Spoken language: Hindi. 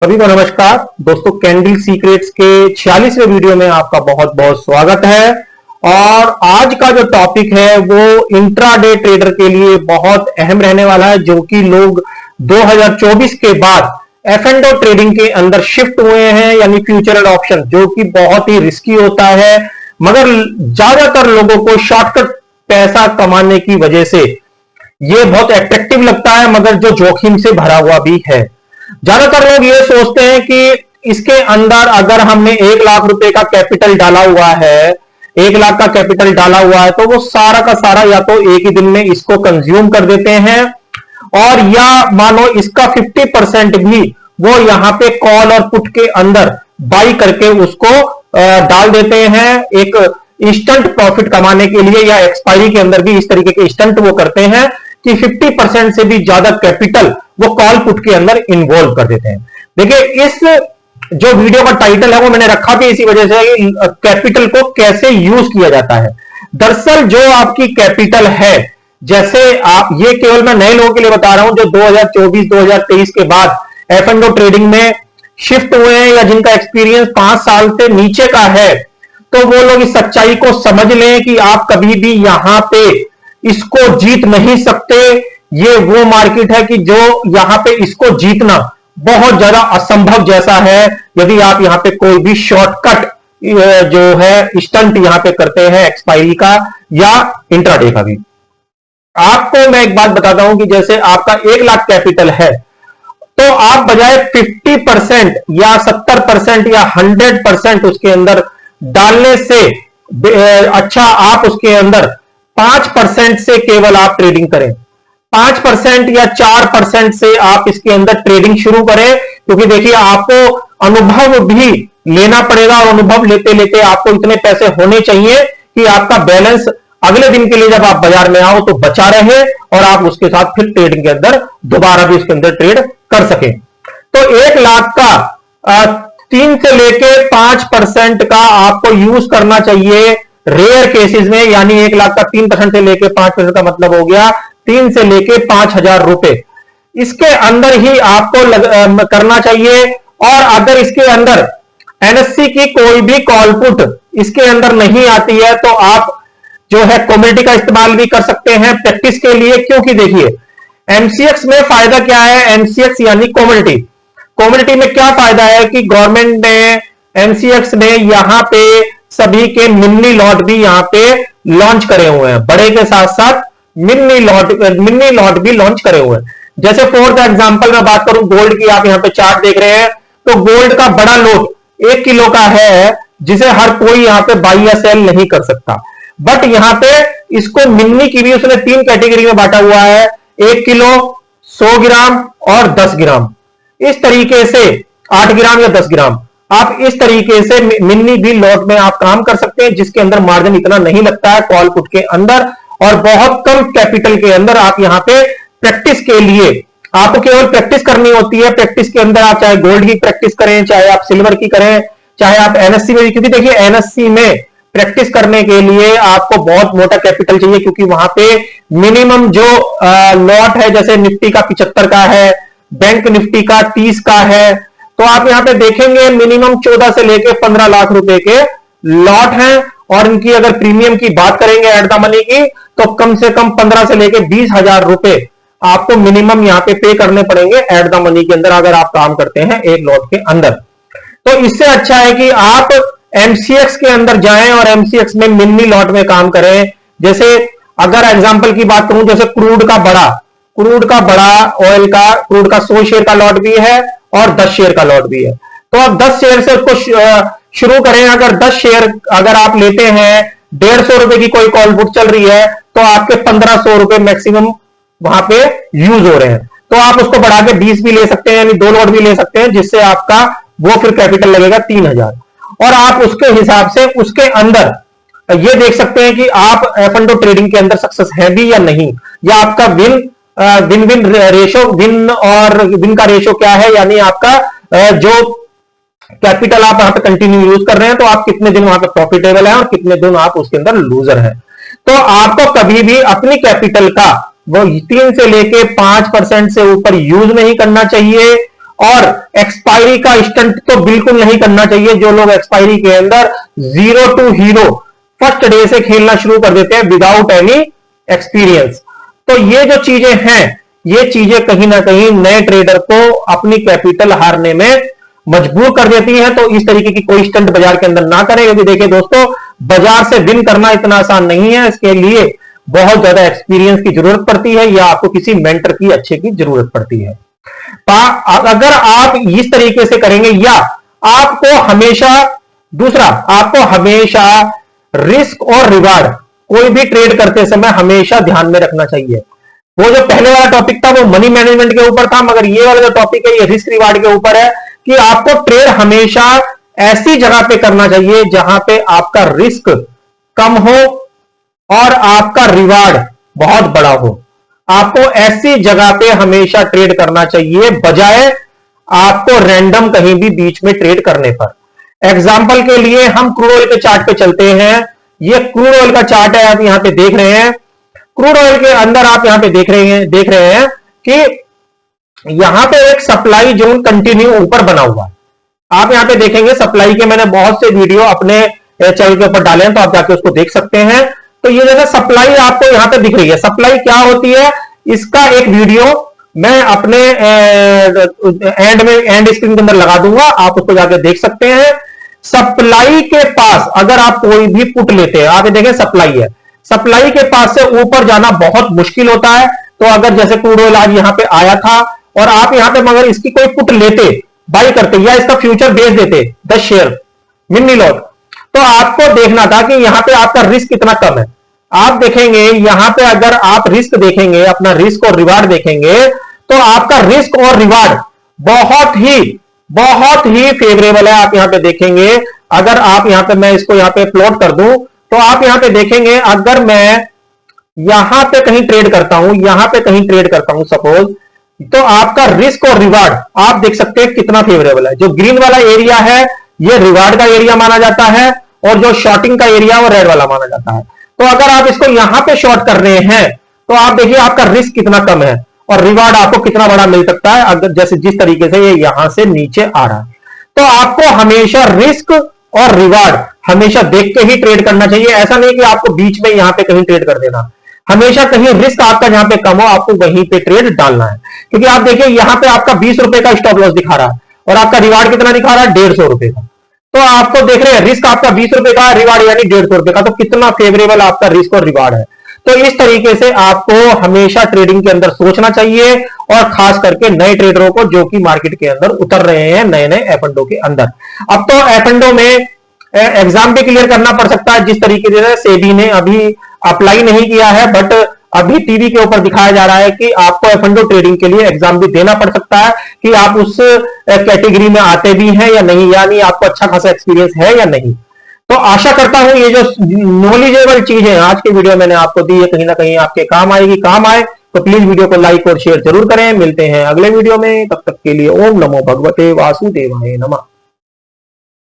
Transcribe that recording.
सभी को नमस्कार दोस्तों, कैंडल सीक्रेट्स के 46वें वीडियो में आपका बहुत बहुत स्वागत है। और आज का जो टॉपिक है वो इंट्राडे ट्रेडर के लिए बहुत अहम रहने वाला है, जो कि लोग 2024 के बाद F&O ट्रेडिंग के अंदर शिफ्ट हुए हैं, यानी फ्यूचर एंड ऑप्शन, जो कि बहुत ही रिस्की होता है, मगर ज्यादातर लोगों को शॉर्टकट पैसा कमाने की वजह से ये बहुत अट्रैक्टिव लगता है, मगर जो जोखिम से भरा हुआ भी है। ज्यादातर लोग ये सोचते हैं कि इसके अंदर अगर हमने 1 लाख रुपए का कैपिटल डाला हुआ है, 1 लाख का कैपिटल डाला हुआ है, तो वो सारा का सारा या तो एक ही दिन में इसको कंज्यूम कर देते हैं, और या मानो इसका 50% भी वो यहां पे कॉल और पुट के अंदर बाई करके उसको डाल देते हैं एक इंस्टेंट प्रॉफिट कमाने के लिए, या एक्सपायरी के अंदर भी इस तरीके के स्टंट वो करते हैं कि 50% से भी ज्यादा कैपिटल वो कॉल पुट के अंदर इन्वॉल्व कर देते हैं। देखिए, इस जो वीडियो का टाइटल है वो मैंने रखा भी इसी वजह से कि कैपिटल को कैसे यूज किया जाता है। दरअसल जो आपकी कैपिटल है, जैसे आप, ये केवल मैं नए लोगों के लिए बता रहा हूं जो 2024-2023 के बाद F&O ट्रेडिंग में शिफ्ट हुए हैं, या जिनका एक्सपीरियंस 5 साल से नीचे का है, तो वो लोग इस सच्चाई को समझ लें कि आप कभी भी यहां पे इसको जीत नहीं सकते। ये वो मार्केट है कि जो यहां पे इसको जीतना बहुत ज्यादा असंभव जैसा है, यदि आप यहां पे कोई भी शॉर्टकट जो है स्टंट यहां पे करते हैं एक्सपायरी का या इंट्राडे का भी। आपको मैं एक बात बताता हूं कि जैसे आपका 1 लाख कैपिटल है, तो आप बजाय 50% या 70% या 100% उसके अंदर डालने से अच्छा आप उसके अंदर 5% से केवल आप ट्रेडिंग करें। 5% या 4% से आप इसके अंदर ट्रेडिंग शुरू करें, क्योंकि देखिए आपको अनुभव भी लेना पड़ेगा, और अनुभव लेते लेते आपको इतने पैसे होने चाहिए कि आपका बैलेंस अगले दिन के लिए जब आप बाजार में आओ तो बचा रहे, और आप उसके साथ फिर ट्रेडिंग के अंदर दोबारा भी उसके अंदर ट्रेड कर सकें। तो 1 लाख का 3 से लेके 5% का आपको यूज करना चाहिए रेयर केसेस में, यानी 1 लाख का 3% से लेके 5% का मतलब हो गया 3 से लेके 5,000 रुपए इसके अंदर ही आपको करना चाहिए। और अगर इसके अंदर एनएससी की कोई भी कॉल पुट इसके अंदर नहीं आती है, तो आप जो है कमोडिटी का इस्तेमाल भी कर सकते हैं प्रैक्टिस के लिए। क्योंकि देखिए, एमसीएक्स में फायदा क्या है, एमसीएक्स यानी कमोडिटी। कमोडिटी में क्या फायदा है कि गवर्नमेंट ने एमसीएक्स में यहां पे सभी के मिनी लॉट भी यहां पे लॉन्च करे हुए हैं, बड़े के साथ साथ मिनी लॉट भी लॉन्च करे हुए हैं। जैसे फॉर द एग्जांपल मैं बात करूं गोल्ड की, आप यहां पे चार्ट देख रहे हैं, तो गोल्ड का बड़ा लॉट 1 किलो का है, जिसे हर कोई यहां पे बाई या सेल नहीं कर सकता। बट यहां पे इसको मिनी की भी उसने 3 कैटेगरी में बांटा हुआ है, 1 किलो, 100 ग्राम और 10 ग्राम। इस तरीके से 8 ग्राम या 10 ग्राम, आप इस तरीके से मिनी भी लॉट में आप काम कर सकते हैं, जिसके अंदर मार्जिन इतना नहीं लगता है कॉल पुट के अंदर, और बहुत कम कैपिटल के अंदर आप यहां पे प्रैक्टिस के लिए आपको केवल प्रैक्टिस करनी होती है। प्रैक्टिस के अंदर आप चाहे गोल्ड की प्रैक्टिस करें, चाहे आप सिल्वर की करें, चाहे आप एनएससी में, क्योंकि देखिए एनएससी में प्रैक्टिस करने के लिए आपको बहुत मोटा कैपिटल चाहिए, क्योंकि वहां पे मिनिमम जो लॉट है, जैसे निफ्टी का 75 का है, बैंक निफ्टी का 30 का है, तो आप यहां पे देखेंगे मिनिमम 14 से लेके 15 लाख रुपए के लॉट हैं। और इनकी अगर प्रीमियम की बात करेंगे एट द मनी की, तो कम से कम 15 से लेके 20,000 रुपए आपको मिनिमम यहां पे पे करने पड़ेंगे एट द मनी के अंदर, अगर आप काम करते हैं एक लॉट के अंदर। तो इससे अच्छा है कि आप एमसीएक्स के अंदर जाएं और एमसीएक्स में मिनी लॉट में काम करें। जैसे अगर एग्जांपल की बात करूं, जैसे क्रूड का बड़ा ऑयल का, क्रूड का 100 शेयर का लॉट भी है और 10 शेयर का लॉट भी है। तो आप 10 शेयर से उसको शुरू करें। अगर 10 शेयर अगर आप लेते हैं, 150 रुपए की कोई कॉल पुट चल रही है, तो आपके 1500 रुपए मैक्सिमम वहां पे यूज हो रहे हैं। तो आप उसको बढ़ा के 20 भी ले सकते हैं, यानी 2 लॉट भी ले सकते हैं, जिससे आपका वो फिर कैपिटल लगेगा 3000। और आप उसके हिसाब से उसके अंदर ये देख सकते हैं कि आप F&O ट्रेडिंग के अंदर सक्सेस है भी या नहीं, या आपका विन रेशो, विन का रेशो क्या है, यानी आपका जो कैपिटल आप वहां पे कंटिन्यू यूज कर रहे हैं, तो आप कितने दिन वहां पे प्रॉफिटेबल है और कितने दिन आप उसके अंदर लूजर है। तो आपको कभी भी अपनी कैपिटल का वो 3 से लेके 5% से ऊपर यूज नहीं करना चाहिए। और एक्सपायरी का स्टंट तो बिल्कुल नहीं करना चाहिए। जो लोग एक्सपायरी के अंदर 0 टू हीरो फर्स्ट डे से खेलना शुरू कर देते हैं विदाउट एनी एक्सपीरियंस। तो ये जो चीजें हैं, ये चीजें कहीं ना कहीं नए ट्रेडर को अपनी कैपिटल हारने में मजबूर कर देती है। तो इस तरीके की कोई स्टंट बाजार के अंदर ना करें, क्योंकि देखिए दोस्तों, बाजार से विन करना इतना आसान नहीं है। इसके लिए बहुत ज्यादा एक्सपीरियंस की जरूरत पड़ती है, या आपको किसी मेंटर की अच्छे की जरूरत पड़ती है। अगर आप इस तरीके से करेंगे, या आपको हमेशा, दूसरा, आपको हमेशा रिस्क और रिवार्ड कोई भी ट्रेड करते समय हमेशा ध्यान में रखना चाहिए। वो जो पहले वाला टॉपिक था वो मनी मैनेजमेंट के ऊपर था, मगर ये वाला जो टॉपिक है ये रिस्क रिवार्ड के ऊपर है, कि आपको ट्रेड हमेशा ऐसी जगह पे करना चाहिए जहां पे आपका रिस्क कम हो और आपका रिवार्ड बहुत बड़ा हो। आपको ऐसी जगह पे हमेशा ट्रेड करना चाहिए, बजाय आपको रैंडम कहीं भी बीच में ट्रेड करने पर। एग्जांपल के लिए हम क्रूड ऑयल के चार्ट पे चलते हैं। ये क्रूड ऑयल का चार्ट है, आप यहां पे देख रहे हैं। क्रूड ऑयल के अंदर आप यहां पे देख रहे हैं कि यहां पे एक सप्लाई जोन कंटिन्यू ऊपर बना हुआ है। आप यहां पे देखेंगे, सप्लाई के मैंने बहुत से वीडियो अपने चैनल के ऊपर डाले हैं, तो आप जाके उसको देख सकते हैं। तो ये जैसे सप्लाई आपको यहां पे दिख रही है, सप्लाई क्या होती है, इसका एक वीडियो मैं अपने एंड स्क्रीन के अंदर लगा दूंगा, आप उसको जाके देख सकते हैं। सप्लाई के पास अगर आप कोई भी पुट लेते हैं, आप ये देखें सप्लाई है, सप्लाई के पास से ऊपर जाना बहुत मुश्किल होता है। तो अगर जैसे क्रूड ऑयल आज यहां पे आया था और आप यहां पे मगर इसकी कोई पुट लेते, बाई करते, या इसका फ्यूचर बेच देते 10 शेयर मिनी लॉट, तो आपको देखना था कि यहां पे आपका रिस्क कितना कम है। आप देखेंगे यहां पे, अगर आप रिस्क देखेंगे, अपना रिस्क और रिवार्ड देखेंगे, तो आपका रिस्क और रिवार्ड बहुत ही फेवरेबल है। आप यहां पे देखेंगे, अगर आप यहां पे, मैं इसको यहां पे प्लॉट कर दूं, तो आप यहां पे देखेंगे, अगर मैं यहां पे कहीं ट्रेड करता हूं, यहां पे कहीं ट्रेड करता हूं सपोज, तो आपका रिस्क और रिवार्ड आप देख सकते हैं कितना फेवरेबल है। जो ग्रीन वाला एरिया है ये रिवार्ड का एरिया माना जाता है, और जो शॉर्टिंग का एरिया वो रेड वाला माना जाता है। तो अगर आप इसको यहां पे शॉर्ट कर रहे हैं, तो आप देखिए आपका रिस्क कितना कम है और रिवार्ड आपको कितना बड़ा मिल सकता है, अगर जैसे जिस तरीके से ये यहां से नीचे आ रहा है। तो आपको हमेशा रिस्क और रिवार्ड हमेशा देख के ही ट्रेड करना चाहिए। ऐसा नहीं कि आपको बीच में यहां पे कहीं ट्रेड कर देना, हमेशा कहीं रिस्क आपका जहां पे कम हो आपको वहीं पे ट्रेड डालना है। क्योंकि आप देखिए यहां पे आपका 20 रुपए का स्टॉप लॉस दिखा रहा है और आपका रिवार्ड कितना दिखा रहा है, 150 रुपए का। तो आपको देख रहे हैं रिस्क आपका 20 रुपए का, रिवार्ड यानी 150 रुपए का, तो कितना फेवरेबल आपका रिस्क और रिवार्ड है। तो इस तरीके से आपको हमेशा ट्रेडिंग के अंदर सोचना चाहिए, और खास करके नए ट्रेडरों को जो कि मार्केट के अंदर उतर रहे हैं नए नए एफ&ओ के अंदर। अब तो एफ&ओ में एग्जाम भी क्लियर करना पड़ सकता है, जिस तरीके से सेबी ने अभी अप्लाई नहीं किया है, बट अभी टीवी के ऊपर दिखाया जा रहा है कि आपको एफ&ओ ट्रेडिंग के लिए एग्जाम भी देना पड़ सकता है, कि आप उस कैटेगरी में आते भी हैं या नहीं, यानी आपको अच्छा खासा एक्सपीरियंस है या नहीं। तो आशा करता हूं ये जो नॉलेजेबल चीजें आज के वीडियो मैंने आपको दी है, कहीं ना कहीं आपके काम आएगी, काम आए तो प्लीज वीडियो को लाइक और शेयर जरूर करें। मिलते हैं अगले वीडियो में, तब तक के लिए ओम नमो भगवते वासुदेवाय नमः।